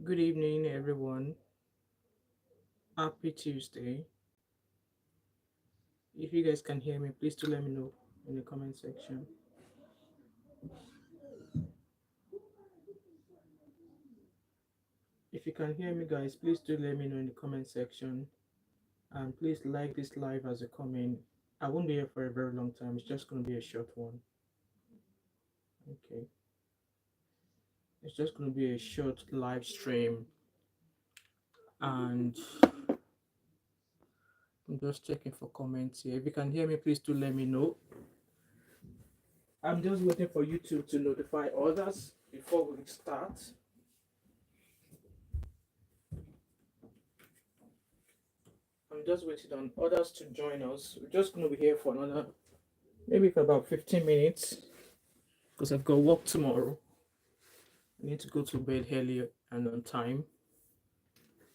Good evening, everyone. Happy Tuesday. If you guys can hear me, please do let me know in the comment section. If you can hear me, guys, please do let me know in the comment section. And please like this live as you come in. I won't be here for a very long time. It's just going to be a short one. Okay. It's just going to be a short live stream. And I'm just checking for comments here. If you can hear me, please do let me know. I'm just waiting for YouTube to notify others before we start. I'm just waiting on others to join us. We're just going to be here for maybe for about 15 minutes because I've got work tomorrow. I need to go to bed early and on time.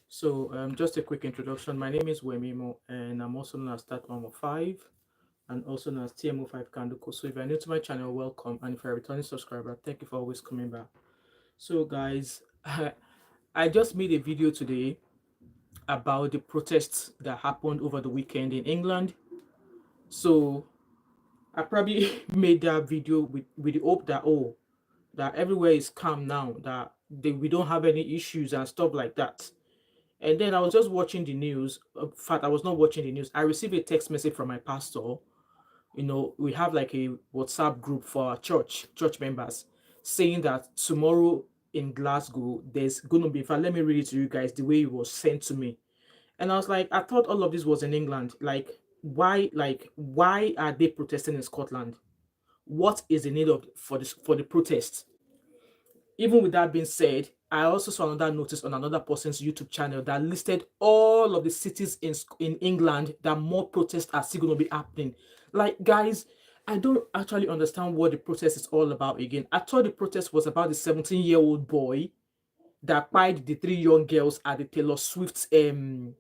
So, just a quick introduction. My name is Wemimo, and I'm also known as Thatmumof5 and also known as TMO5 Kanduko. So, if you're new to my channel, welcome. And if you're a returning subscriber, thank you for always coming back. So, guys, I just made a video today about the protests that happened over the weekend in England. So I probably made that video with the hope that that everywhere is calm now, that we don't have any issues and stuff like that. And then I was just watching the news. In fact, I was not watching the news. I received a text message from my pastor. We have like a WhatsApp group for our church members, saying that tomorrow in Glasgow, there's going to be, in fact, let me read it to you guys the way it was sent to me. And I was like, I thought all of this was in England. Why are they protesting in Scotland? What is the need of for the protest? Even with that being said, I also saw another notice on another person's YouTube channel that listed all of the cities in England that more protests are still going to be happening. Like, guys, I don't actually understand what the protest is all about again. I thought the protest was about the 17-year-old boy that pied the three young girls at the Taylor Swift team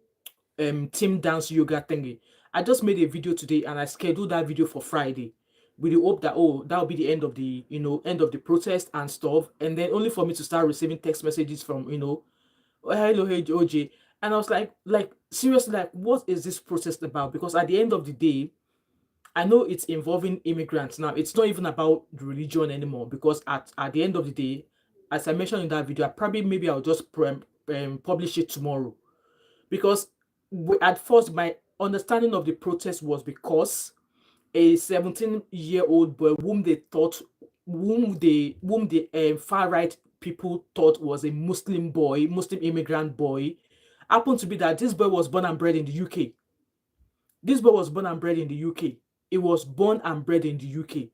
dance yoga thingy. I just made a video today and I scheduled that video for Friday with the hope that that'll be the end of the end of the protest and stuff, and then only for me to start receiving text messages from "Oh, hello, hey OJ," and I was like seriously, like, what is this protest about? Because at the end of the day, I know it's involving immigrants now. It's not even about the religion anymore, because at the end of the day, as I mentioned in that video, maybe I'll just publish it tomorrow, because at first my understanding of the protest was because a 17-year-old boy whom the far right people thought was a Muslim immigrant boy, happened to be that this boy was born and bred in the UK. This boy was born and bred in the UK. It was born and bred in the UK.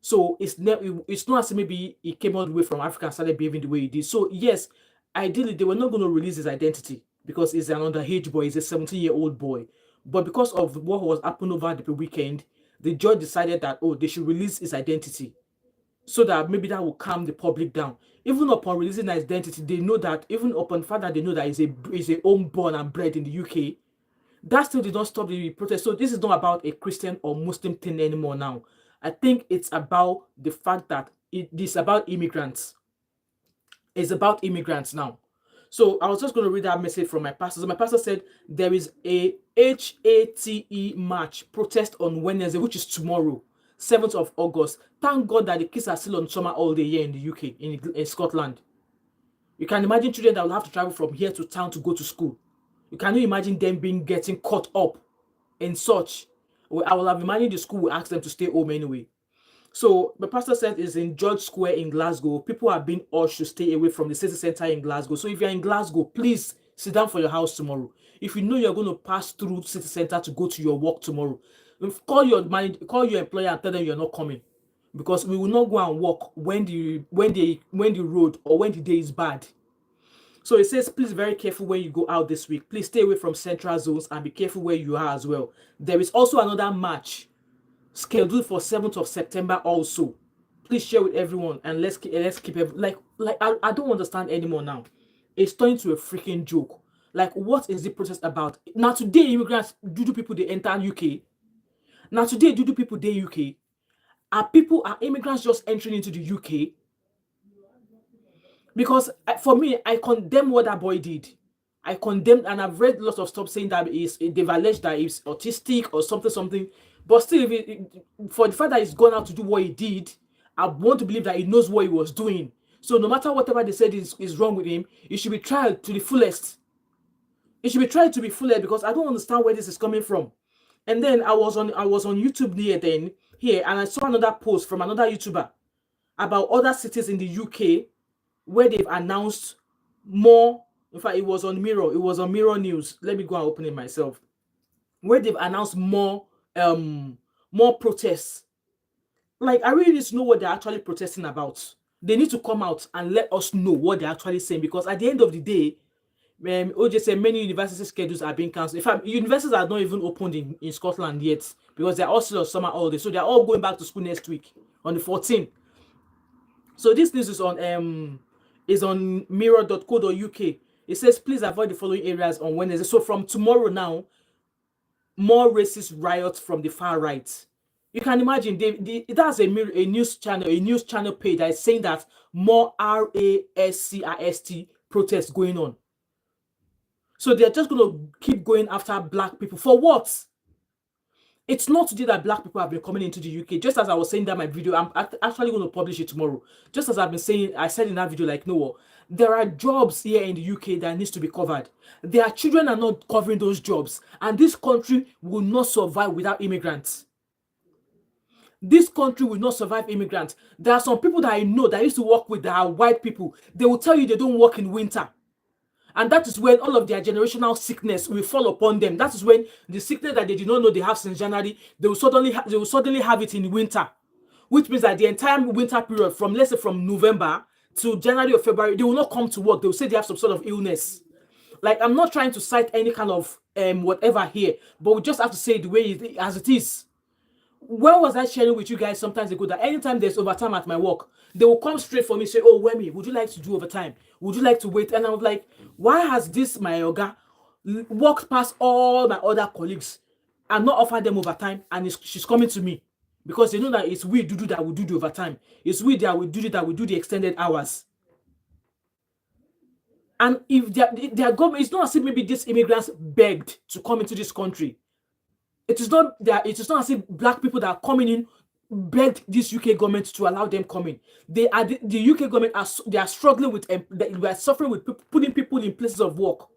So it's not as if maybe he came all the way from Africa and started behaving the way he did. So yes, ideally they were not going to release his identity because he's an underage boy, he's a 17-year-old boy. But because of what was happening over the weekend, the judge decided that they should release his identity so that maybe that will calm the public down. Even upon releasing his identity, they know that even upon the fact that they know that he's a home born and bred in the UK, that still did not stop the protest. So this is not about a Christian or Muslim thing anymore now. I think it's about the fact that it is about immigrants. It's about immigrants now. So I was just going to read that message from my pastor. So my pastor said there is a HATE march protest on Wednesday, which is tomorrow, 7th of August. Thank God that the kids are still on summer all day here in the UK, in Scotland. You can imagine children that will have to travel from here to town to go to school. You can imagine them getting caught up in such. Well, I will have imagined the school will ask them to stay home anyway. So the pastor said it's in George Square in Glasgow. People are being urged to stay away from the city center in Glasgow. So if you're in Glasgow, please sit down for your house tomorrow. If you know you're going to pass through city center to go to your work tomorrow, call your employer and tell them you're not coming, because we will not go and work when the road or when the day is bad. So it says, please be very careful when you go out this week. Please stay away from central zones and be careful where you are as well. There is also another march scheduled for 7th of September also. Please share with everyone and let's keep I don't understand anymore now. It's turning to a freaking joke. Like, what is the protest about? Now today, immigrants, do people they enter UK? Now today, do people they UK? Are immigrants just entering into the UK? Because for me, I condemn what that boy did. I condemn, and I've read lots of stuff saying that they've alleged that he's autistic or something. But still, for the fact that he's gone out to do what he did, I want to believe that he knows what he was doing. So no matter whatever they said is wrong with him, he should be tried to the fullest. It should be tried to be fullest, because I don't understand where this is coming from. And then I was on YouTube here, and I saw another post from another YouTuber about other cities in the UK where they've announced more. In fact, it was on Mirror News. Let me go and open it myself. Where they've announced more protests. Like, I really need to know what they're actually protesting about. They need to come out and let us know what they're actually saying, because at the end of the day, OJ said many university schedules are being cancelled. In fact, universities are not even opened in Scotland yet, because they're all still on summer holiday. So they're all going back to school next week on the 14th. So this news is on mirror.co.uk. It says, please avoid the following areas on Wednesday. So from tomorrow now, more racist riots from the far right. You can imagine, that's a news channel page that is saying that more RASCRST protests going on. So they're just going to keep going after black people. For what? It's not today that black people have been coming into the UK. Just as I was saying that in my video, I'm actually going to publish it tomorrow. Just as I've been saying, I said in that video, like, no, there are jobs here in the UK that needs to be covered. Their children are not covering those jobs. And this country will not survive without immigrants. This country will not survive immigrants. There are some people that I know that I used to work with that are white people. They will tell you they don't work in winter. And that is when all of their generational sickness will fall upon them. That is when the sickness that they did not know they have since January, they will suddenly have it in winter. Which means that the entire winter period, from let's say from November to January or February, they will not come to work. They will say they have some sort of illness. Like, I'm not trying to cite any kind of whatever here, but we just have to say the way as it is. Where was I sharing with you guys sometimes ago that anytime there's overtime at my work, they will come straight for me and say, oh, Wemi, would you like to do overtime? Would you like to wait? And I was like, why has this, my yoga, walked past all my other colleagues and not offered them overtime? And she's coming to me, because they know that it's we do that will do the overtime. It's we that will do the extended hours. And if their government, it's not as if maybe these immigrants begged to come into this country. It is not as if black people that are coming in begged this UK government to allow them coming. The UK government are struggling with, they are suffering with putting people in places of work.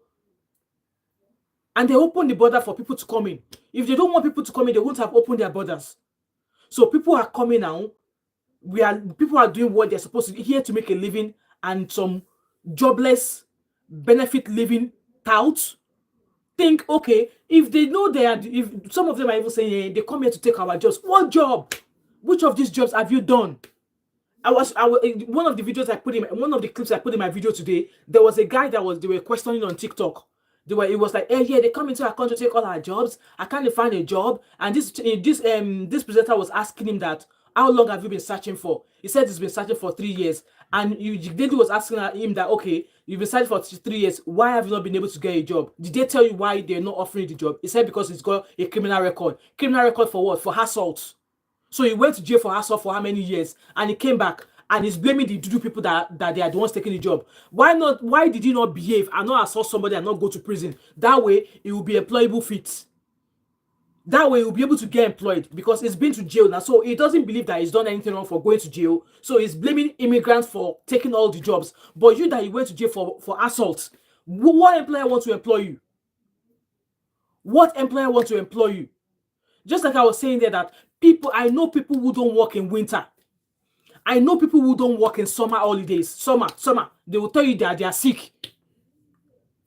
And they open the border for people to come in. If they don't want people to come in, they won't have opened their borders. So people are coming now. People are doing what they're supposed to do here to make a living, and some jobless benefit living touts think, okay, if they know if some of them are even saying, hey, they come here to take our jobs. What job? Which of these jobs have you done? One of the videos I put in, one of the clips I put in my video today, there was a guy they were questioning on TikTok. It was like, hey, yeah, they come into our country to take all our jobs. I can't find a job. And this presenter was asking him that, how long have you been searching for? He said he's been searching for 3 years. And the lady was asking him that, okay, you've been searching for 3 years. Why have you not been able to get a job? Did they tell you why they're not offering the job? He said because he's got a criminal record. Criminal record for what? For assault. So he went to jail for assault for how many years? And he came back and he's blaming the Dudu people that they are the ones taking the job. Why did he not behave and not assault somebody and not go to prison? That way, it will be employable fit. That way, he'll be able to get employed, because he's been to jail now. So he doesn't believe that he's done anything wrong for going to jail. So he's blaming immigrants for taking all the jobs. But you that you went to jail for assault, what employer wants to employ you? What employer wants to employ you? Just like I was saying there, that I know people who don't work in winter. I know people who don't work in summer holidays. Summer. They will tell you that they are sick.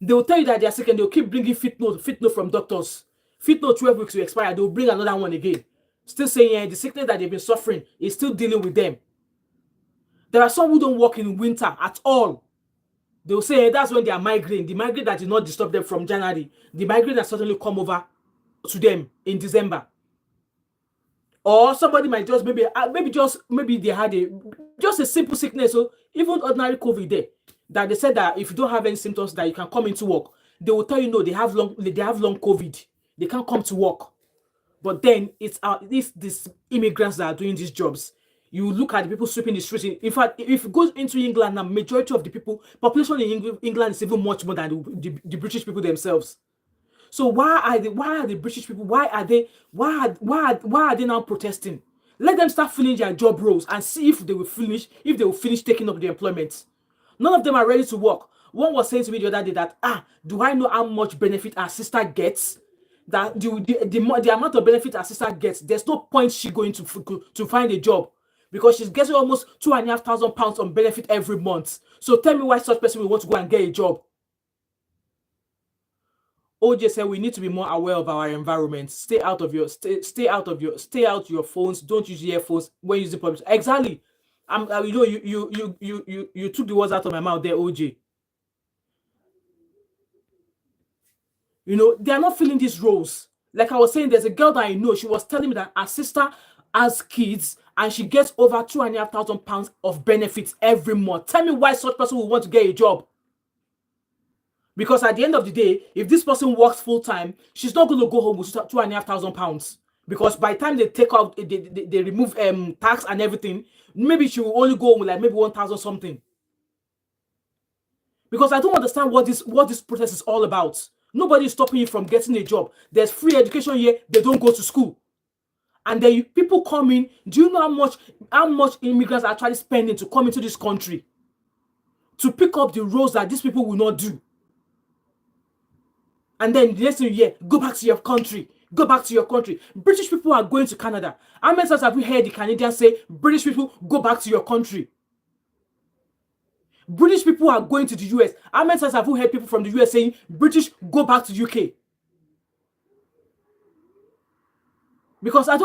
They will tell you that they are sick, and they'll keep bringing fit note from doctors. Fit note 12 weeks to expire, they'll bring another one again. Still saying the sickness that they've been suffering is still dealing with them. There are some who don't work in winter at all. They'll say that's when they are migraine. The migraine that did not disturb them from January. The migraine that suddenly come over to them in December. Or somebody might just maybe they had a simple sickness. So even ordinary COVID there, that they said that if you don't have any symptoms that you can come into work, they will tell you no, they have long COVID. They can't come to work. But then it's these immigrants that are doing these jobs. You look at the people sweeping the streets. In fact, if it goes into England now, majority of the people, population in England is even much more than the British people themselves. So why are the British people, why are they now protesting? Let them start filling their job roles and see if they will finish taking up the employment. None of them are ready to work. One was saying to me the other day that, do I know how much benefit our sister gets? That the amount of benefit our sister gets, there's no point she going to find a job, because she's getting almost £2,500 on benefit every month. So tell me why such person will want to go and get a job. OJ said we need to be more aware of our environment. Stay out your phones. Don't use earphones when using public. Exactly. You took the words out of my mouth there, OJ. You know, they are not filling these roles. Like I was saying, there's a girl that I know. She was telling me that her sister has kids and she gets over £2,500 of benefits every month. Tell me why such person will want to get a job. Because at the end of the day, if this person works full time, she's not going to go home with £2,500. Because by the time they take out, they remove tax and everything, maybe she will only go home with like maybe 1,000 something. Because I don't understand what this protest is all about. Nobody is stopping you from getting a job. There's free education here. They don't go to school. And then people come in. Do you know how much immigrants are actually spending to come into this country? To pick up the roles that these people will not do. And then the next thing you hear, go back to your country. Go back to your country. British people are going to Canada. How many times have we heard the Canadians say, British people, go back to your country? British people are going to the US. How many times have we heard people from the US saying, British, go back to UK? Because I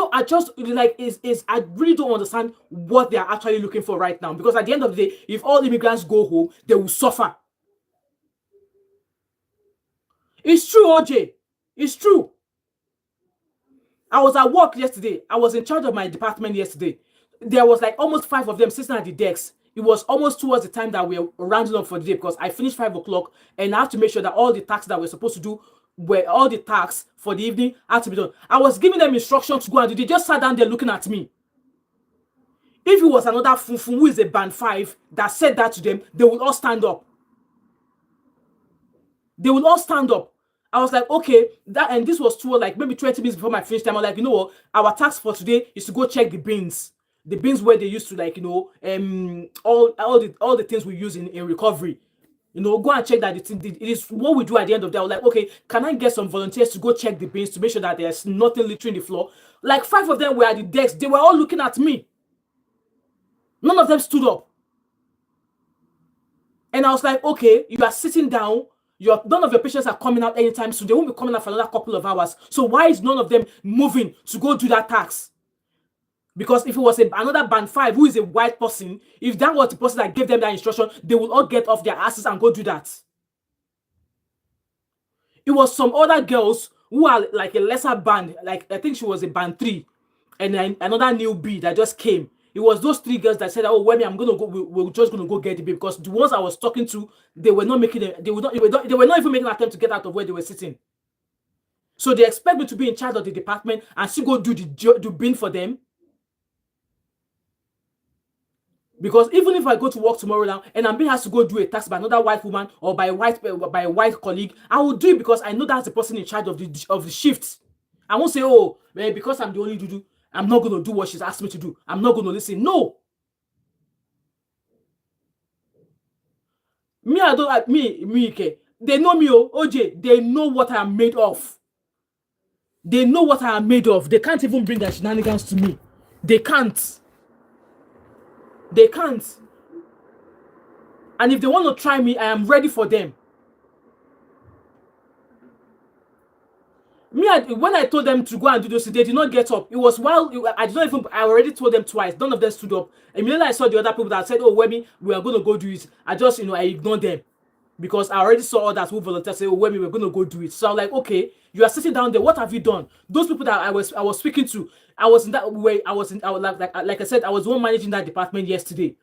really don't understand what they are actually looking for right now. Because at the end of the day, if all immigrants go home, they will suffer. It's true, OJ. It's true. I was at work yesterday. I was in charge of my department yesterday. There was like almost 5 of them sitting at the desks. It was almost towards the time that we were rounding up for the day, because I finished 5 o'clock and I have to make sure that all the tasks that we're supposed to do, all the tasks for the evening had to be done. I was giving them instructions to go and do. They just sat down there looking at me. If it was another funfun who is a band 5 that said that to them, they would all stand up. They will all stand up. I was like, okay, and this was toward like maybe 20 minutes before my finish time. I'm like, you know what? Our task for today is to go check the bins. The bins where they used to, like, you know, all the things we use in recovery. You know, go and check that it is what we do at the end of the day. I was like, okay, can I get some volunteers to go check the bins to make sure that there's nothing littering the floor? Like 5 of them were at the desk. They were all looking at me. None of them stood up. And I was like, okay, you are sitting down. None of your patients are coming out anytime soon. They won't be coming out for another couple of hours. So why is none of them moving to go do that task? Because if it was another band 5 who is a white person, if that was the person that gave them that instruction, they would all get off their asses and go do that. It was some other girls who are like a lesser band, like I think she was a band 3, and then another new B that just came. It was those 3 girls that said, "Oh, Wemi, I'm gonna go. We're just gonna go get the baby." Because the ones I was talking to, they were not making it. They were not even making an attempt to get out of where they were sitting. So they expect me to be in charge of the department and still go do the bin for them. Because even if I go to work tomorrow now and I'm being asked to go do a task by another white woman or by a white colleague, I will do it because I know that's the person in charge of the shift. I won't say, oh, because I'm the only dudu, I'm not going to do what she's asked me to do. I'm not going to listen. No. Me, I don't like me, okay. They know me, OJ. They know what I am made of. They know what I am made of. They can't even bring their shenanigans to me. They can't. They can't. And if they want to try me, I am ready for them. Me, when I told them to go and do this, they did not get up. It was I already told them twice. None of them stood up. Immediately I saw the other people that said, oh, Wemi, we are going to go do it. I just, I ignored them. Because I already saw others who volunteered say, oh, Wemi, we're going to go do it. So I'm like, okay, you are sitting down there. What have you done? Those people that I was speaking to, I was in that way. Like I said, I was the one managing that department yesterday.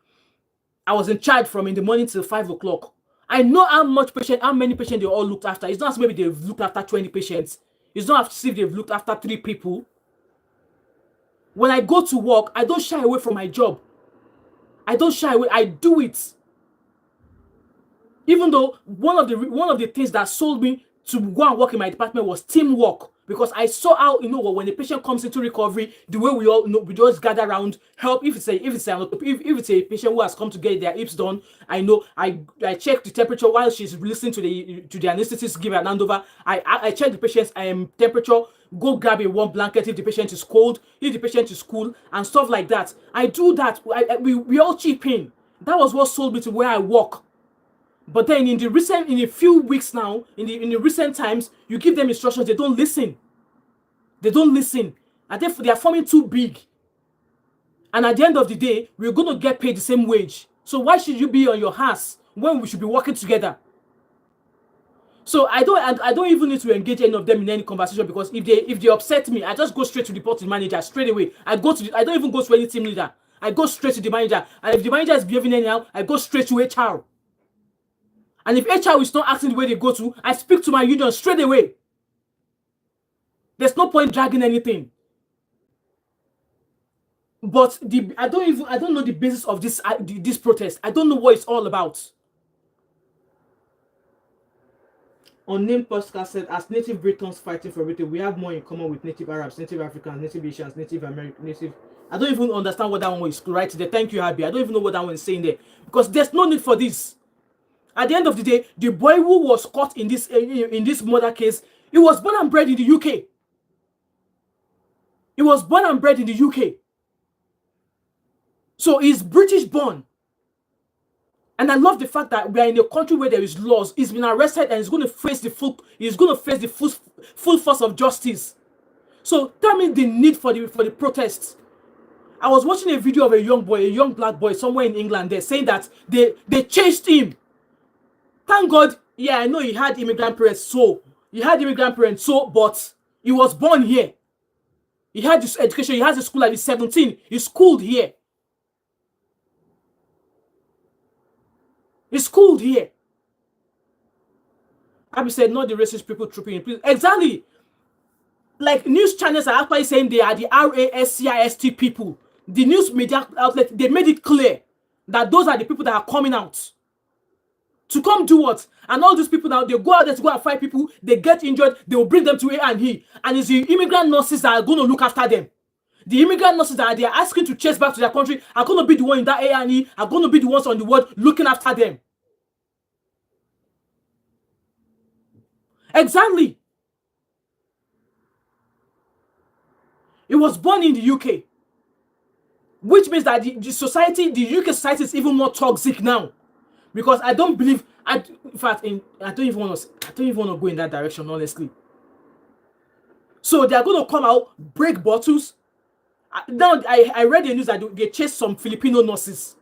I was in charge from in the morning till 5 o'clock. I know how many patients they all looked after. It's not as maybe they've looked after 20 patients. It's not as if they've looked after 3 people. When I go to work, I don't shy away from my job. I don't shy away. I do it. Even though one of the things that sold me to go and work in my department was teamwork, because I saw how, when a patient comes into recovery, the way we all, we just gather around, help. If it's a patient who has come to get their hips done, I check the temperature while she's listening to the anesthetist give an handover. I check the patient's temperature, go grab a warm blanket if the patient is cold, if the patient is cool, and stuff like that. I do that. We all chip in. That was what sold me to where I work. But then in a few weeks now, in the recent times, you give them instructions, they don't listen. They don't listen. And therefore, they are forming too big. And at the end of the day, we're going to get paid the same wage. So why should you be on your ass when we should be working together? So I don't even need to engage any of them in any conversation, because if they upset me, I just go straight to the department manager straight away. I don't even go to any team leader. I go straight to the manager. And if the manager is behaving anyhow, I go straight to HR. And if HR is not acting the way they go to, I speak to my union straight away. There's no point dragging anything. But I don't know the basis of this protest. I don't know what it's all about. Unnamed podcast said, as native Britons fighting for Britain, we have more in common with native Arabs, native Africans, native Asians, native American, native. I don't even understand what that one is right there. Thank you, Abby. I don't even know what that one is saying there, because there's no need for this. At the end of the day, the boy who was caught in this murder case, he was born and bred in the UK. He was born and bred in the UK. So he's British born. And I love the fact that we are in a country where there is laws. He's been arrested and he's going to face the full force of justice. So tell me the need for the protests. I was watching a video of a young black boy somewhere in England there, saying that they chased him. Thank God, yeah, I know he had immigrant parents, but he was born here. He had this education, he has a school at he's 17. He's schooled here. He's schooled here. Abby said, not the racist people trooping in. Exactly. Like, news channels are actually saying they are the RASCIST people. The news media outlet, they made it clear that those are the people that are coming out. To come do what? And all these people now, they go out there to go and fight people, they get injured, they will bring them to A&E. And it's the immigrant nurses that are going to look after them. The immigrant nurses that they are asking to chase back to their country are going to be the one in that A&E, are going to be the ones on the ward looking after them. Exactly. It was born in the UK. Which means that the UK society is even more toxic now. Because I don't believe, I don't even want to go in that direction, honestly. So they are going to come out, break bottles. Now I read the news that they chased some Filipino nurses.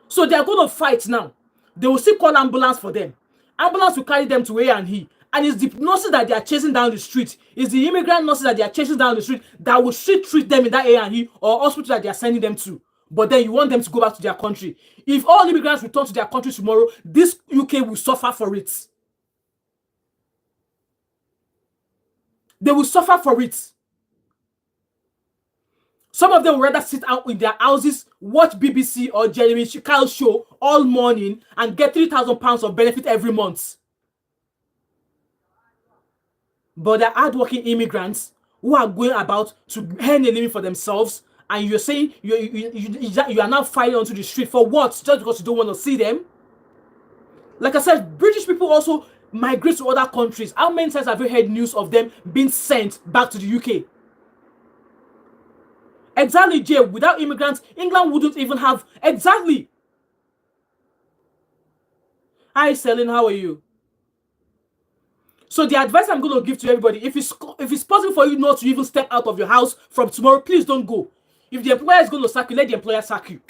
So they are going to fight now. They will still call ambulance for them. Ambulance will carry them to A&E. And it's the nurses that they are chasing down the street. It's the immigrant nurses that they are chasing down the street that will still treat them in that A&E or hospital that they are sending them to. But then you want them to go back to their country. If all immigrants return to their country tomorrow, this UK will suffer for it. They will suffer for it. Some of them will rather sit out in their houses, watch BBC or Jeremy Kyle's show all morning and get £3,000 of benefit every month. But they're hardworking immigrants who are going about to earn a living for themselves, and you're saying you are now fighting onto the street for what? Just because you don't want to see them? Like I said, British people also migrate to other countries. How many times have you heard news of them being sent back to the UK? Exactly, Jay. Without immigrants, England wouldn't even have... Exactly. Hi, Selin. How are you? So the advice I'm going to give to everybody, if it's possible for you not to even step out of your house from tomorrow, please don't go. If the employer is going to sack you, let the employer sack you.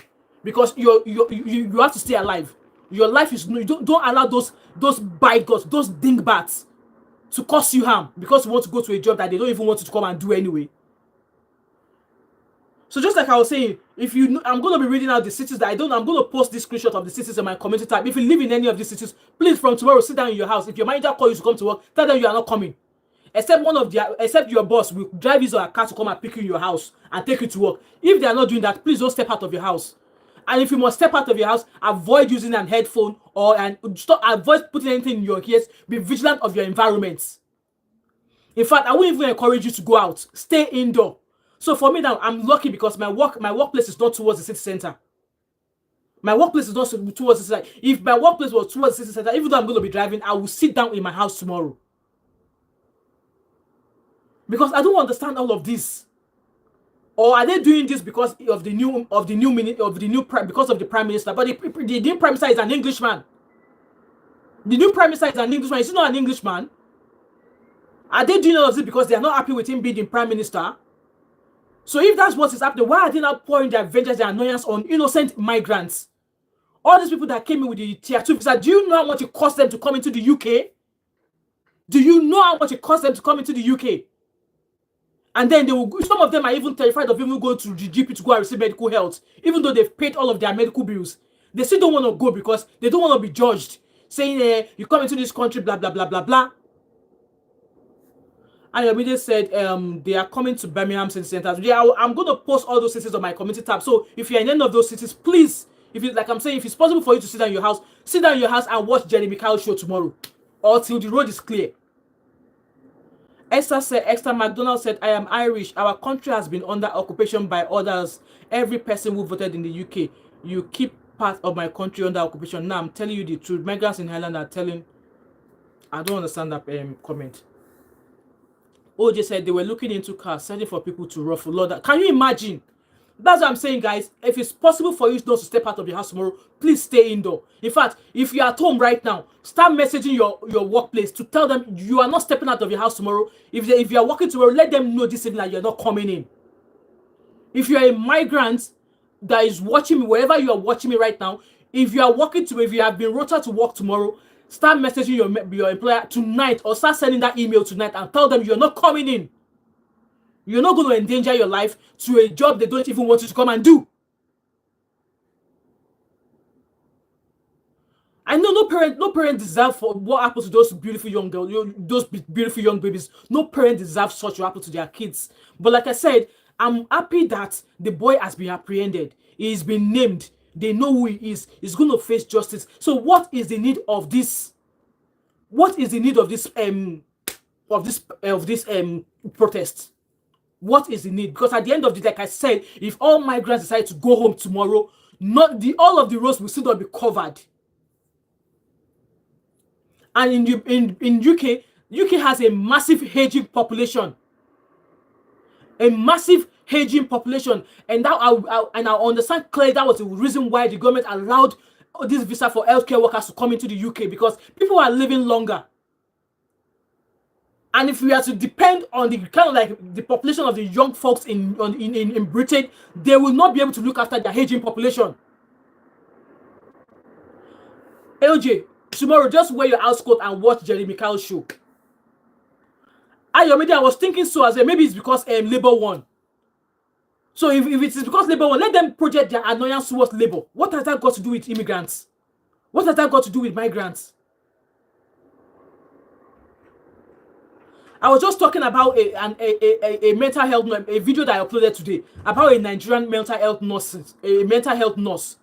Because you have to stay alive. Your life is... Don't allow those bigots, those dingbats to cause you harm because you want to go to a job that they don't even want you to come and do anyway. So just like I was saying, I'm going to be reading out the cities I'm going to post this screenshot of the cities in my community tab. If you live in any of these cities, please from tomorrow sit down in your house. If your manager calls you to come to work, tell them you are not coming. except your boss will drive his or her car to come and pick you in your house and take you to work. If they are not doing that, please don't step out of your house. And if you must step out of your house, avoid using an headphone avoid putting anything in your ears. Be vigilant of your environment. In fact, I wouldn't even encourage you to go out. Stay indoor. So for me now, I'm lucky because my workplace is not towards the city center. My workplace is not towards the city center. If my workplace was towards the city center, even though I'm going to be driving, I will sit down in my house tomorrow. Because I don't understand all of this. Or are they doing this because of the new because of the prime minister? But the new prime minister is an Englishman. The new prime minister is an Englishman. Is he not an Englishman? Are they doing all of this because they are not happy with him being the prime minister? So if that's what is happening, why are they not pouring their vengeance, their annoyance on innocent migrants? All these people that came in with the tier 2 visa, do you know how much it cost them to come into the UK? Do you know how much it cost them to come into the UK? And then some of them are even terrified of even going to the GP to go and receive medical health, even though they've paid all of their medical bills. They still don't want to go because they don't want to be judged, saying, you come into this country, blah, blah, blah, blah, blah. And Yomide said they are coming to Birmingham City Centers. Yeah, I'm going to post all those cities on my community tab. So if you're in any of those cities, please, if it's possible for you to sit down in your house, sit down in your house and watch Jeremy Kyle's show tomorrow, or till the road is clear. Esther McDonald said, I am Irish. Our country has been under occupation by others. Every person who voted in the UK, you keep part of my country under occupation. Now I'm telling you the truth. Migrants in Ireland are telling. I don't understand that comment. OJ said they were looking into cars, searching for people to ruffle. Lord, can you imagine? That's what I'm saying, guys. If it's possible for you not to step out of your house tomorrow, please stay indoor. In fact, if you're at home right now, start messaging your workplace to tell them you are not stepping out of your house tomorrow. If you're working tomorrow, let them know this evening that you're not coming in. If you're a migrant that is watching me, wherever you are watching me right now, if you are working tomorrow, if you have been rotated to work tomorrow, start messaging your employer tonight, or start sending that email tonight and tell them you're not coming in. You're not going to endanger your life to a job they don't even want you to come and do. I know no parent deserve for what happened to those beautiful young girls, those beautiful young babies. No parent deserves such to happen to their kids. But like I said, I'm happy that the boy has been apprehended. He's been named. They know who he is. He's going to face justice. So what is the need of this? What is the need of this protest? What is the need? Because at the end of the day, like I said, if all migrants decide to go home tomorrow, all of the roads will still not be covered. And in UK has a massive aging population. A massive aging population. And that I understand clearly that was the reason why the government allowed this visa for healthcare workers to come into the UK, because people are living longer. And if we are to depend on the kind of like the population of the young folks in Britain, they will not be able to look after their aging population. LJ, tomorrow just wear your house coat and watch Jeremy Kyle's show. I was thinking so as well. Maybe it's because Labour won. So if it is because Labour won, let them project their annoyance towards Labour. What has that got to do with immigrants? What has that got to do with migrants? I was just talking about a mental health, a video that I uploaded today about a Nigerian mental health nurse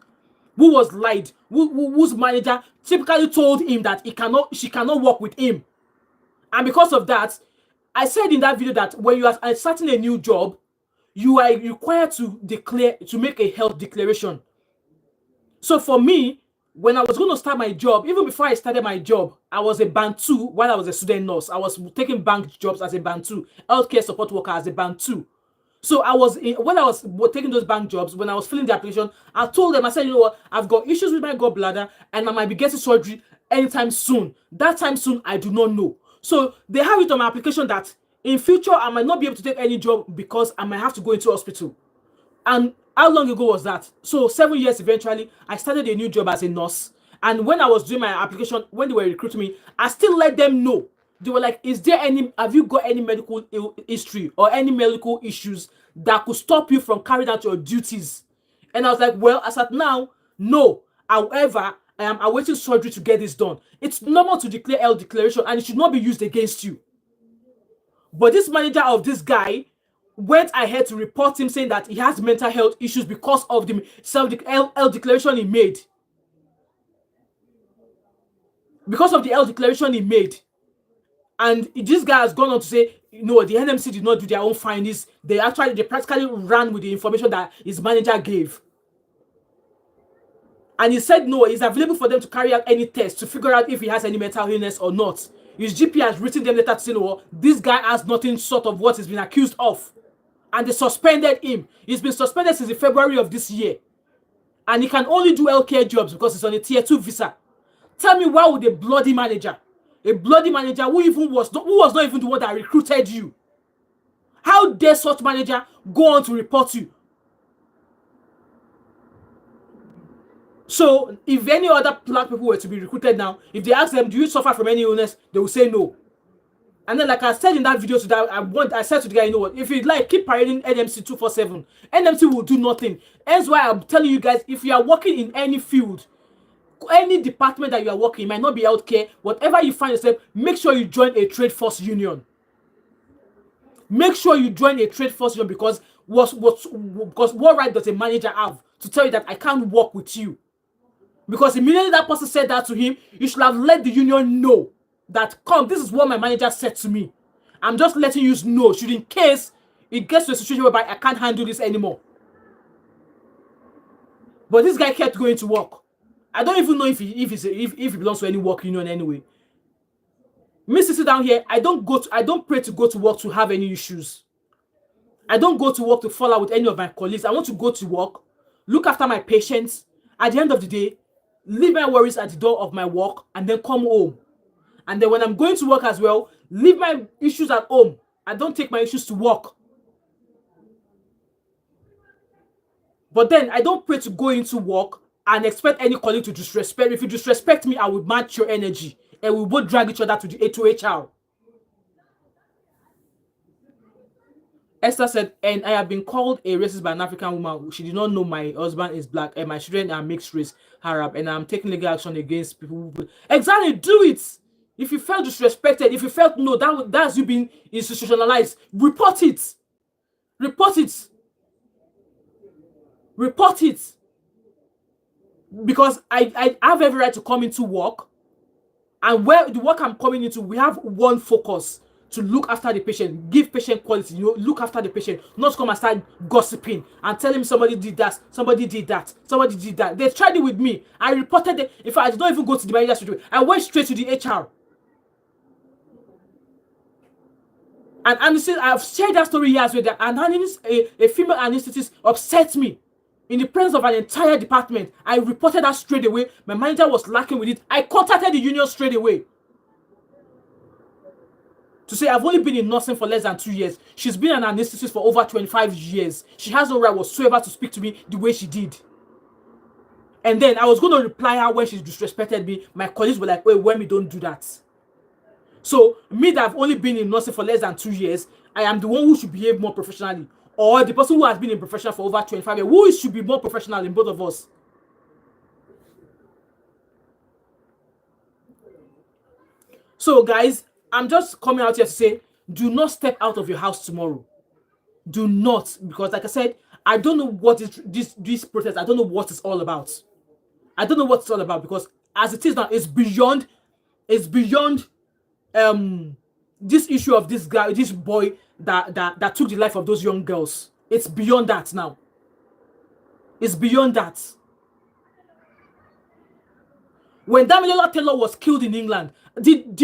who was lied, whose manager typically told him that she cannot work with him. And because of that, I said in that video that when you are starting a new job, you are required to make a health declaration. So for me, when I was going to start my job, even before I started my job, I was a band 2 while I was a student nurse. I was taking bank jobs as a band 2, healthcare support worker as a band 2. So when I was taking those bank jobs, when I was filling the application, I told them, I said, you know what, I've got issues with my gallbladder and I might be getting surgery anytime soon. That time soon, I do not know. So they have it on my application that in future, I might not be able to take any job because I might have to go into hospital. And how long ago was that? So 7 years eventually, I started a new job as a nurse. And when I was doing my application, when they were recruiting me, I still let them know. They were like, have you got any medical history or any medical issues that could stop you from carrying out your duties? And I was like, well, as at now, no. However, I am awaiting surgery to get this done. It's normal to declare health declaration and it should not be used against you. But this manager of this guy went ahead to report him, saying that he has mental health issues because of the self declaration he made. Because of the L declaration he made. And this guy has gone on to say, no, the NMC did not do their own findings. They practically ran with the information that his manager gave. And he said, no, it's available for them to carry out any test to figure out if he has any mental illness or not. His GP has written them letter to say, no, this guy has nothing short of what he's been accused of. And they suspended him. He's been suspended since February of this year. And he can only do healthcare jobs because he's on a tier 2 visa. Tell me, why would a bloody manager who was not even the one that recruited you, how dare such manager go on to report you? So if any other black people were to be recruited now, if they ask them, do you suffer from any illness, they will say no. And then, like I said in that video today, I said to the guy, you know what, if you like, keep parading NMC 247, NMC will do nothing. Hence why I'm telling you guys, if you are working in any field, any department that you are working, it might not be healthcare, whatever you find yourself, make sure you join a trade force union. Make sure you join a trade force union, because what right does a manager have to tell you that I can't work with you? Because immediately that person said that to him, you should have let the union know that, come, this is what my manager said to me. I'm just letting you know, should in case it gets to a situation whereby I can't handle this anymore. But this guy kept going to work. I don't even know if he belongs to any work union anyway. Me sit down here, I don't pray to go to work to have any issues. I don't go to work to fall out with any of my colleagues. I want to go to work, look after my patients. At the end of the day, leave my worries at the door of my work and then come home. And then when I'm going to work as well, leave my issues at home. I don't take my issues to work. But then I don't pray to go into work and expect any colleague to disrespect. If you disrespect me, I will match your energy and we both drag each other to the A2HR. Esther said, and I have been called a racist by an African woman. She did not know my husband is black and my children are mixed race, Arab, and I'm taking legal action against people who... Exactly, do it. If you felt disrespected, if you felt no, that's you being institutionalized, report it. Report it. Report it. Because I have every right to come into work, and where the work I'm coming into, we have one focus: to look after the patient, give patient quality, look after the patient, not come and start gossiping and telling me somebody did that, somebody did that, somebody did that. They tried it with me. I reported it. In fact, I did not even go to the manager straight away. I went straight to the HR. And I've shared that story years with a female anesthetist upset me. In the presence of an entire department, I reported that straight away. My manager was lacking with it. I contacted the union straight away to say, I've only been in nursing for less than 2 years. She's been an anesthetist for over 25 years. She has no right whatsoever to speak to me the way she did. And then I was going to reply her when she disrespected me. My colleagues were like, wait, when we don't do that. So me that I've only been in nursing for less than 2 years, I am the one who should behave more professionally. Or the person who has been in profession for over 25 years, who should be more professional in both of us? So guys, I'm just coming out here to say, do not step out of your house tomorrow. Do not, because like I said, I don't know what is this protest. I don't know what it's all about. I don't know what it's all about, because as it is now, it's beyond this issue of this guy, this boy that took the life of those young girls. It's beyond that now. It's beyond that. When Damilola Taylor was killed in England, did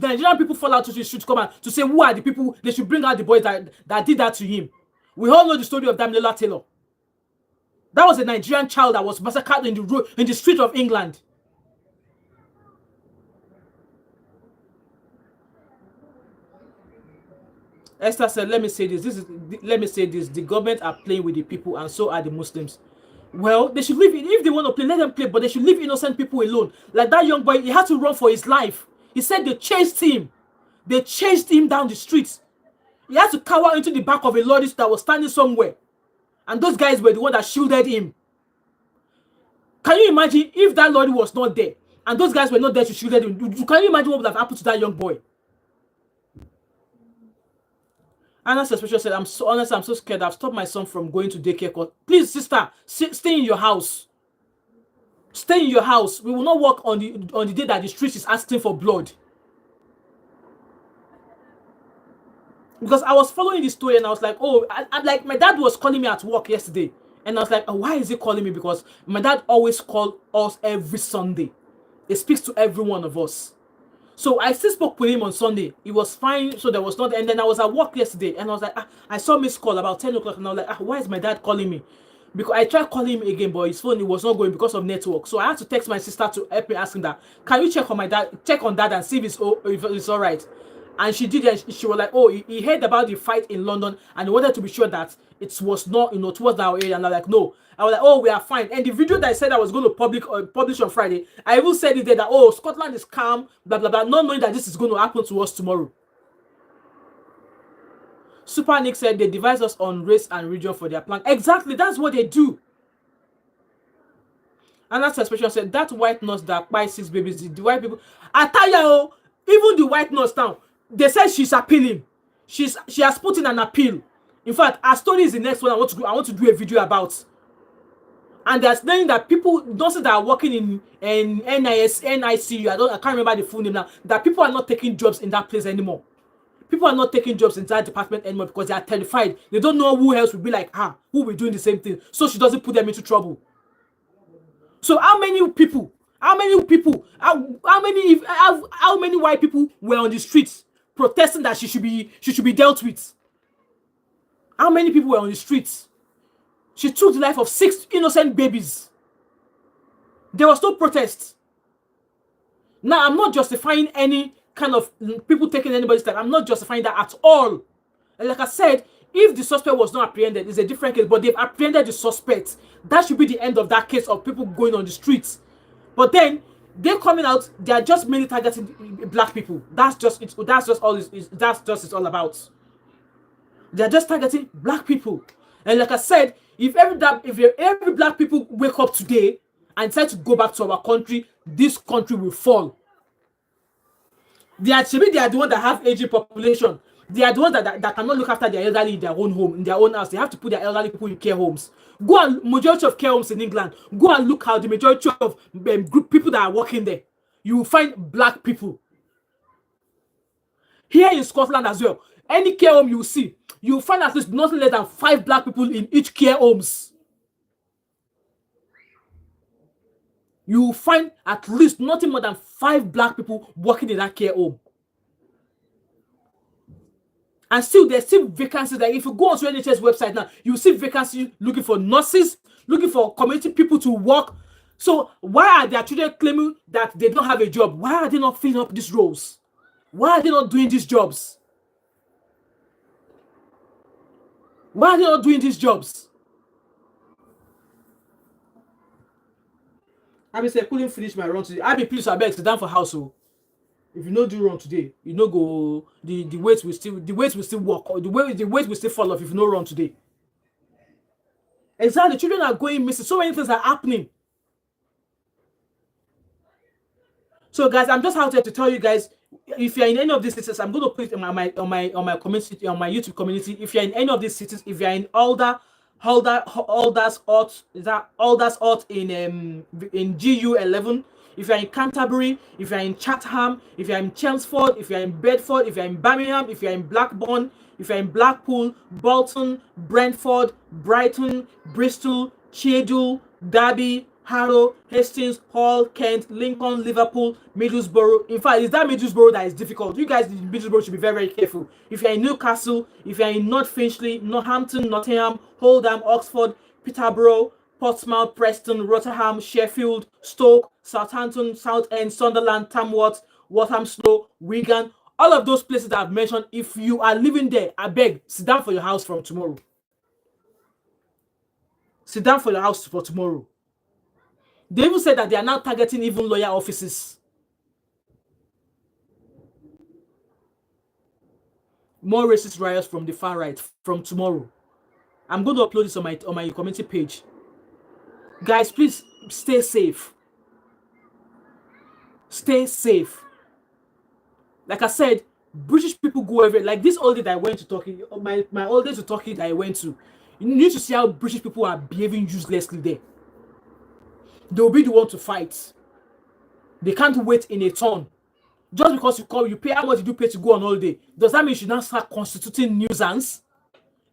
Nigerian people fall out to the street to come out to say who are the people they should bring out the boys that did that to him? We all know the story of Damilola Taylor. That was a Nigerian child that was massacred in the street of England. Esther said, let me say this. The government are playing with the people, and so are the Muslims. Well, they should leave it. If they want to play, let them play, but they should leave innocent people alone. Like that young boy, he had to run for his life. He said they chased him. They chased him down the streets. He had to cower into the back of a lorry that was standing somewhere. And those guys were the one that shielded him. Can you imagine if that lorry was not there and those guys were not there to shield him? Can you imagine what would have happened to that young boy? Anna's expression said, I'm so honest, I'm so scared. I've stopped my son from going to daycare course. Please, sister, stay in your house. Stay in your house. We will not work on the day that the street is asking for blood. Because I was following the story and I was like, oh, I'm like, my dad was calling me at work yesterday. And I was like, oh, why is he calling me? Because my dad always calls us every Sunday. He speaks to every one of us. So I still spoke with him on Sunday. It was fine. So there was not. And then I was at work yesterday and I was like, I saw missed call about 10 o'clock. And I was like, why is my dad calling me? Because I tried calling him again, but his phone, it was not going because of network. So I had to text my sister to help me, asking that, can you check on my dad, check on dad and see if it's all right. And she did, and she was like, oh, he heard about the fight in London and he wanted to be sure that it was not, towards our area. And I'm like, no. I was like, oh, we are fine. And the video that I said I was going to publish on Friday, I even said it there that, oh, Scotland is calm, blah, blah, blah, not knowing that this is going to happen to us tomorrow. Super Nick said they devise us on race and region for their plan. Exactly, that's what they do. And that expression said, that white nurse that buys 6 babies, the white people, I tell you, even the white nurse now, they said she's appealing. She has put in an appeal. In fact, her story is the next one I want to do a video about. And they're saying that people, nurses that are working in NICU, I can't remember the full name now, that people are not taking jobs in that place anymore. People are not taking jobs in that department anymore because they are terrified. They don't know who else will be like her, who will be doing the same thing. So she doesn't put them into trouble. So how many white people were on the streets protesting that she should be dealt with? How many people were on the streets? She took the life of 6 innocent babies. There was no protest. Now, I'm not justifying any kind of people taking anybody's life. I'm not justifying that at all. And like I said, if the suspect was not apprehended, it's a different case. But they've apprehended the suspect. That should be the end of that case of people going on the streets. But then they're coming out. They are just mainly targeting black people. That's just it. That's just all. That's just it's all about. They are just targeting black people. And like I said, if every black people wake up today and decide to go back to our country, this country will fall. They are the ones that have aging population. They are the ones that cannot look after their elderly in their own home, in their own house. They have to put their elderly people in care homes. Go and majority of care homes in England. Go and look how the majority of group people that are working there. You will find black people. Here in Scotland as well, any care home you will see, you will find at least nothing less than 5 black people in each care homes. You will find at least nothing more than 5 black people working in that care home. And still, there's still vacancies. Like if you go onto NHS website now, you see vacancies looking for nurses, looking for community people to work. So why are their children claiming that they don't have a job? Why are they not filling up these roles? Why are they not doing these jobs? Why are they not doing these jobs? I say I couldn't finish my run today. I be please abeg sit down for house. So if you no do run today, you no go the weight will still work, or the weight will still fall off if you no run today. Exactly, children are going missing. So many things are happening. So guys, I'm just out here to tell you guys, if you're in any of these cities, I'm going to put it on my community, on my YouTube community. If you're in any of these cities, if you're in Alder's Ort, is that Alder's Ort in GU11? If you're in Canterbury, if you're in Chatham, if you're in Chelmsford, if you're in Bedford, if you're in Birmingham, if you're in Blackburn, if you're in Blackpool, Bolton, Brentford, Brighton, Bristol, Cheadle, Derby, Harrow, Hastings, Hull, Kent, Lincoln, Liverpool, Middlesbrough. In fact, it's that Middlesbrough that is difficult. You guys in Middlesbrough should be very, very careful. If you're in Newcastle, if you're in North Finchley, Northampton, Nottingham, Oldham, Oxford, Peterborough, Portsmouth, Preston, Rotherham, Sheffield, Stoke, Southampton, Southend, Sunderland, Tamworth, Walthamstow, Wigan, all of those places that I've mentioned, if you are living there, I beg, sit down for your house from tomorrow. Sit down for your house for tomorrow. They even said that they are now targeting even lawyer offices. More racist riots from the far right from tomorrow. I'm going to upload this on my community page. Guys, please stay safe. Stay safe. Like I said, British people go everywhere. Like this holiday that I went to Turkey, my holiday to Turkey that I went to, you need to see how British people are behaving uselessly there. They'll be the one to fight. They can't wait in a turn. Just because you call, you pay, how much did you pay to go on holiday? Does that mean you should now start constituting nuisance?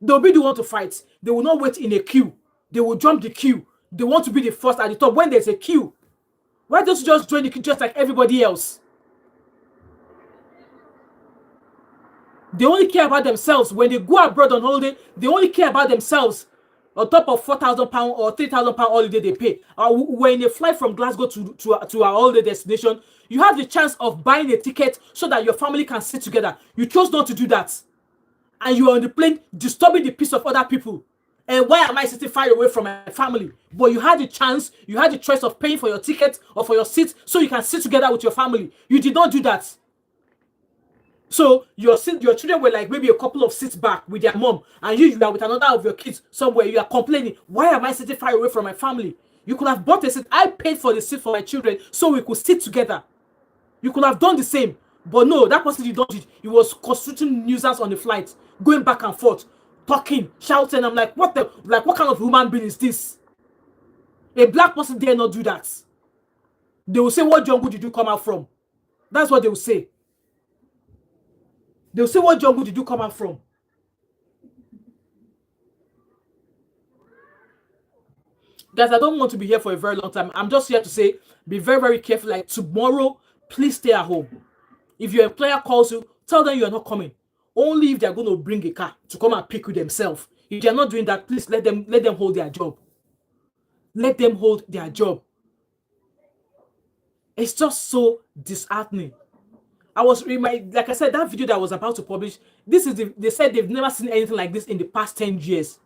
They'll be the one to fight. They will not wait in a queue. They will jump the queue. They want to be the first at the top when there's a queue. Why don't you just join the queue just like everybody else? They only care about themselves. When they go abroad on holiday, they only care about themselves. On top of £4,000 or £3,000 holiday they pay. When they fly from Glasgow to our holiday destination, you have the chance of buying a ticket so that your family can sit together. You chose not to do that. And you are on the plane disturbing the peace of other people. And why am I sitting far away from my family? But you had the chance, you had the choice of paying for your ticket or for your seat so you can sit together with your family. You did not do that. So your children were like maybe a couple of seats back with their mom, and you are with another of your kids somewhere. You are complaining, why am I sitting far away from my family? You could have bought a seat. I paid for the seat for my children so we could sit together. You could have done the same. But no, that person did not do it. He was constituting nuisance on the flight, going back and forth, talking, shouting. I'm like, what kind of human being is this? A black person dare not do that. They will say, what jungle did you come out from? That's what they will say. They'll say, what jungle did you come out from? Guys, I don't want to be here for a very long time. I'm just here to say, be very, very careful. Like tomorrow, please stay at home. If your employer calls you, tell them you are not coming. Only if they're going to bring a car to come and pick you themselves. If they're not doing that, please let them hold their job. Let them hold their job. It's just so disheartening. Like I said, that video that I was about to publish, they said they've never seen anything like this in the past 10 years.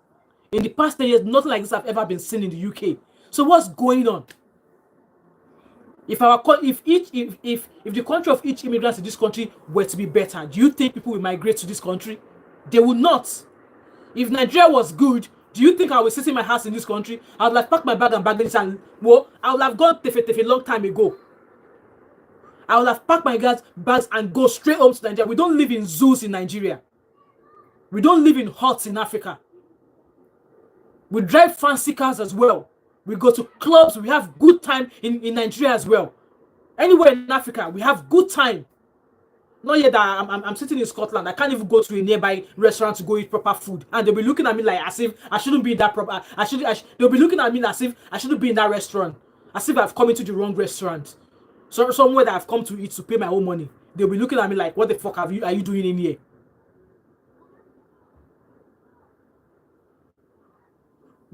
In the past 10 years, nothing like this have ever been seen in the UK. So what's going on? If the country of each immigrant in this country were to be better, do you think people will migrate to this country? They will not. If Nigeria was good, do you think I will sit in my house in this country? I would have packed my bag and baggage and I would have gone tefe long time ago. I would have packed my bags and go straight home to Nigeria. We don't live in zoos in Nigeria. We don't live in huts in Africa. We drive fancy cars as well. We go to clubs. We have good time in Nigeria as well. Anywhere in Africa, we have good time. Not yet that I'm sitting in Scotland. I can't even go to a nearby restaurant to go eat proper food. And they'll be looking at me like as if I shouldn't be in that proper. They'll be looking at me as if I shouldn't be in that restaurant. As if I've come into the wrong restaurant. So somewhere that I've come to eat to pay my own money. They'll be looking at me like, what the fuck are you doing in here?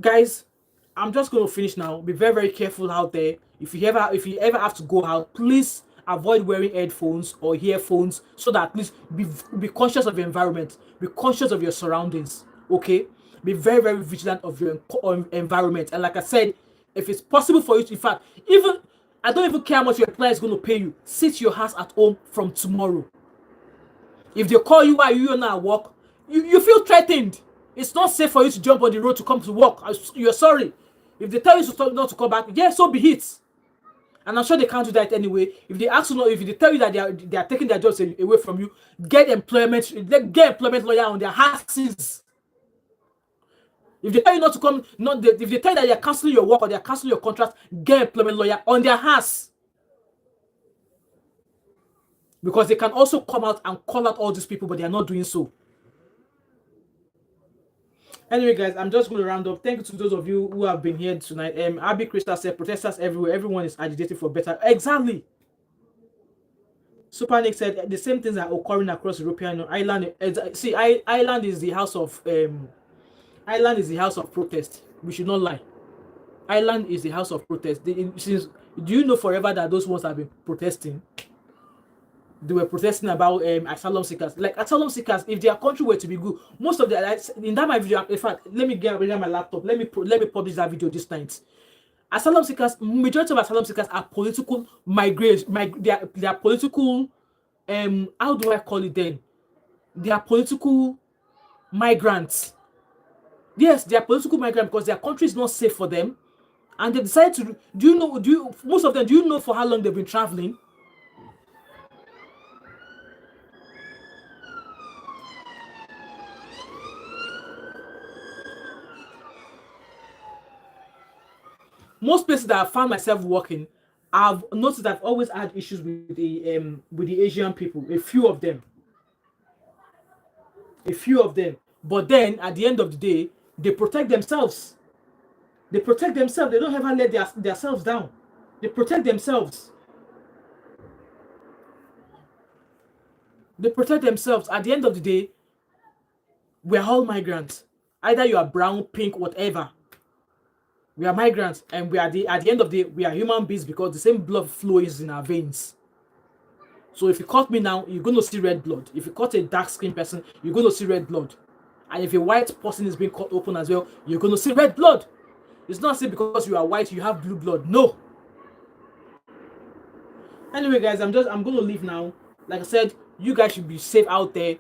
Guys, I'm just going to finish now. Be very, very careful out there. If you ever have to go out, please avoid wearing headphones or earphones so that at least be conscious of your environment. Be conscious of your surroundings. Okay? Be very, very vigilant of your environment. And like I said, if it's possible for you to, in fact, I don't even care how much your employer is going to pay you. Sit your ass at home from tomorrow. If they call you while you're not at work, you feel threatened. It's not safe for you to jump on the road to come to work. You're sorry. If they tell you not to come back, yeah, so be it. And I'm sure they can't do that anyway. If they ask you not, if they tell you that they are taking their jobs away from you, get employment lawyer on their asses. If they tell you not to come, if they tell you that they are canceling your work or they are canceling your contract, get employment lawyer on their ass. Because they can also come out and call out all these people, but they are not doing so. Anyway, guys, I'm just going to round up. Thank you to those of you who have been here tonight. Abby Crystal said, protesters everywhere. Everyone is agitating for better. Exactly. Super Nick said, the same things are occurring across European Ireland. See, Ireland is the house of protest. We should not lie. Ireland is the house of protest. Do you know forever that those ones have been protesting? They were protesting about asylum seekers. Like asylum seekers, if their country were to be good, most of in that my video, in fact, let me get my laptop. Let me publish that video this night. Asylum seekers, majority of asylum seekers are political migrants. They are political. How do I call it then? They are political migrants. Yes, they are political migrants because their country is not safe for them, and they decide to. Most of them? Do you know for how long they've been traveling? Most places that I found myself working, I've noticed I've always had issues with the Asian people. A few of them. But then at the end of the day, they protect themselves. They protect themselves. They don't ever let themselves down. They protect themselves. They protect themselves. At the end of the day, we're all migrants. Either you are brown, pink, whatever. We are migrants, and at the end of the day, we are human beings because the same blood flows in our veins. So if you cut me now, you're going to see red blood. If you cut a dark skinned person, you're going to see red blood. And if a white person is being cut open as well, you're going to see red blood. It's not saying because you are white, you have blue blood. No. Anyway, guys, I'm going to leave now. Like I said, you guys should be safe out there.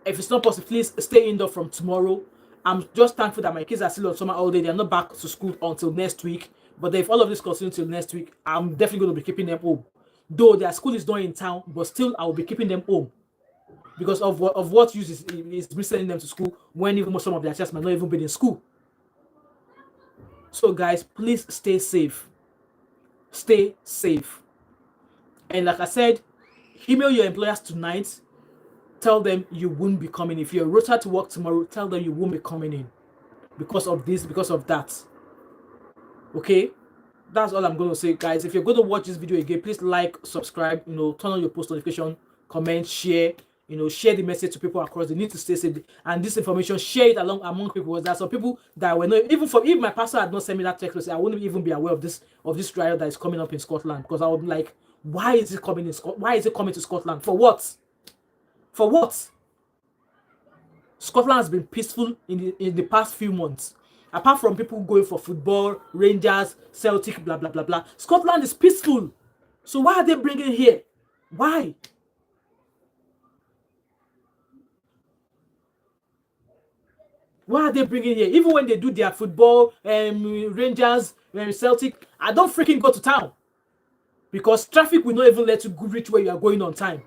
If it's not possible, please stay indoor from tomorrow. I'm just thankful that my kids are still on summer holiday. They're not back to school until next week. But if all of this continues until next week, I'm definitely going to be keeping them home. Though their school is not in town, but still I will be keeping them home. Because of what use is sending them to school when even some of their children might not even be in school. So guys, please stay safe. Stay safe. And like I said, email your employers tonight. Tell them you won't be coming. If you're rotated to work tomorrow, tell them you won't be coming in. Because of this, because of that. Okay? That's all I'm going to say, guys. If you're going to watch this video again, please like, subscribe, turn on your post notification, comment, share, share the message to people across. They need to stay safe. And this information, share it among people. There are some people that were not, if my pastor had not sent me that text, I wouldn't even be aware of this riot that is coming up in Scotland. Because I would be like, why is it coming why is it coming to Scotland? For what? For what? Scotland has been peaceful in the past few months. Apart from people going for football, Rangers, Celtic, blah, blah, blah, blah. Scotland is peaceful. So why are they bringing here? Why? Why are they bringing here? Even when they do their football, Rangers, Celtic, I don't freaking go to town. Because traffic will not even let you reach where you are going on time.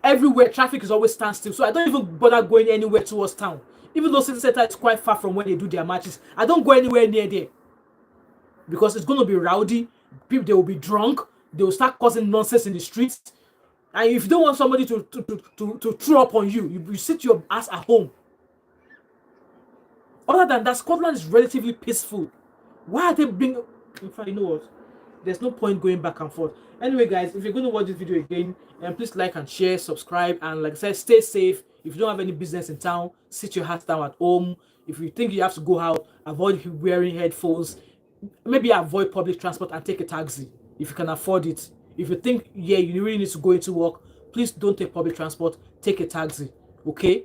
Everywhere, traffic is always standstill. So I don't even bother going anywhere towards town. Even though city center is quite far from where they do their matches, I don't go anywhere near there. Because it's going to be rowdy. People, they will be drunk. They will start causing nonsense in the streets. And if you don't want somebody to throw up on you, you sit your ass at home. Other than that, Scotland is relatively peaceful. Why are they bringing... In fact, you know what? There's no point going back and forth. Anyway, guys, if you're going to watch this video again, please like and share, subscribe, and like I said, stay safe. If you don't have any business in town, sit your ass down at home. If you think you have to go out, avoid wearing headphones. Maybe avoid public transport and take a taxi if you can afford it. If you think, yeah, you really need to go into work, please don't take public transport. Take a taxi, okay?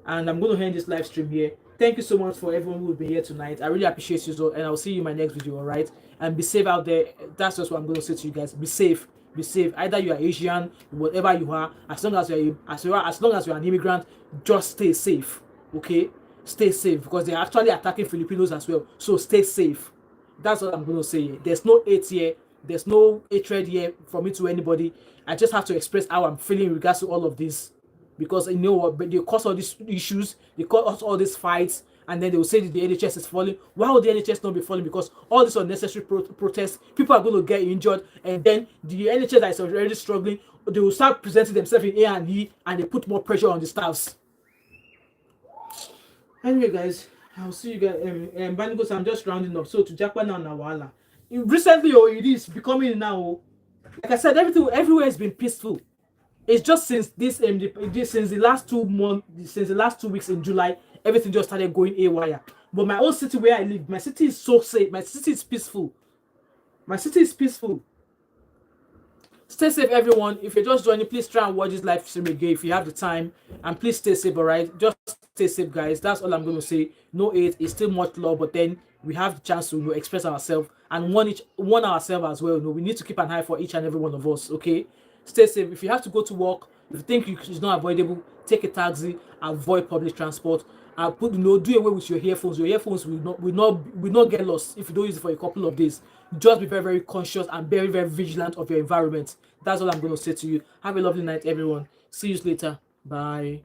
And I'm going to end this live stream here. Thank you so much for everyone who will be here tonight. I really appreciate you, and I'll see you in my next video, all right? And be safe out there. That's just what I'm going to say to you guys. Be safe. Be safe. Either you are Asian, whatever you are, as long as you're an immigrant, just stay safe, okay? Stay safe, because they're actually attacking Filipinos as well. So stay safe. That's what I'm going to say. There's no hate here. There's no hatred here from me to anybody. I just have to express how I'm feeling in regards to all of this. Because you know what, they cause all these issues, they cause all these fights, and then they will say that the NHS is falling. Why would the NHS not be falling? Because all these unnecessary protests, people are going to get injured, and then the NHS that is already struggling, they will start presenting themselves in A&E, and they put more pressure on the staffs. Anyway, guys, I'll see you guys. Banigos, I'm just rounding up. So to Japan and Nawala, recently, it is becoming now. Like I said, everywhere has been peaceful. It's just since since the last 2 months, since the last 2 weeks in July, everything just started going haywire. But my own city where I live, my city is so safe. My city is peaceful. My city is peaceful. Stay safe, everyone. If you're just joining, please try and watch this live stream again if you have the time. And please stay safe, all right? Just stay safe, guys. That's all I'm going to say. No hate. It's still much love, but then we have the chance to express ourselves and one ourselves as well. We need to keep an eye for each and every one of us, okay? Stay safe. If you have to go to work, if you think it's not avoidable, take a taxi, avoid public transport, and do away with your earphones. Your earphones will not get lost if you don't use it for a couple of days. Just be very, very conscious and very, very vigilant of your environment. That's all I'm going to say to you. Have a lovely night, everyone. See you later. Bye.